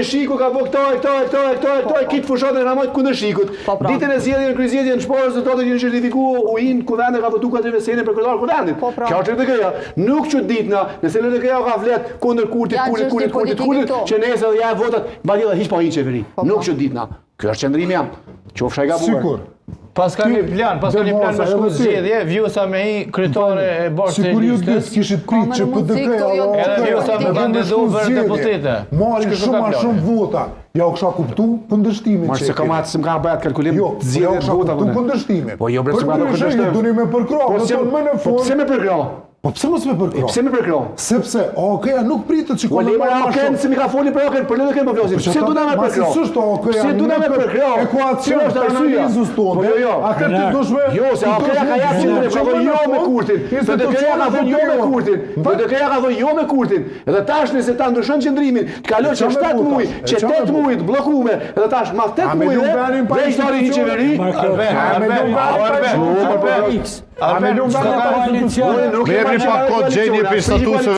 Shiku ka bë këto kitë fushatën e ramojt kundër Shikut. Ditën e zgjedhjeve në kryezgjedhje në shport rezultatet janë certifikuar ujin kuvende ka votuar këtë vesenin për kryetar kuvendit. Kjo është LDK-ja. Nuk që ditna, nëse LDK-ja ka flet kundër kurtit që nesër ja votat mbajë hiç po hiç qeveri. Nuk që ditna. Ky është qendrimi jam. Qofsha i gabuar. Sigur. Pas ka një plan me shku zgjedhje, vjusa me i kryetare e bashkë të listës. Kishit prit që PDK-ja edhe vjusa me kandidu për deputete. Marrin shumë vota. Ja u kisha kuptu kundërshtimin. Marse kamat s'm ka bëhet kalkulim zgjedhjet vota vonë. Kundërshtimin. Po jo bre s'ka kundërshtim. Duni me përkrah, po pse me përkrah? Po pse mos me përkrah? Pse me përkrah? Sepse OK-ja nuk pritet që kollegi OK se mi ka folur për OK, për LDK po vlosim. Pse do na me përkrah? Pse do na me përkrah? Ekuacion është analizës tonë. Atë ti dush me. Jo, se OK-ja ka ja cilën ka vënë jo me kurtin. PDK-ja ka vënë jo me kurtin. PDK-ja ka vënë jo me kurtin. Edhe tash nëse ta ndryshon qendrimin, të kaloj që 7 muaj, që 8 muaj të bllokume, edhe tash mas 8 muaj veç dori një qeveri. Arben, Nuk e pa kod gjeni për statuseve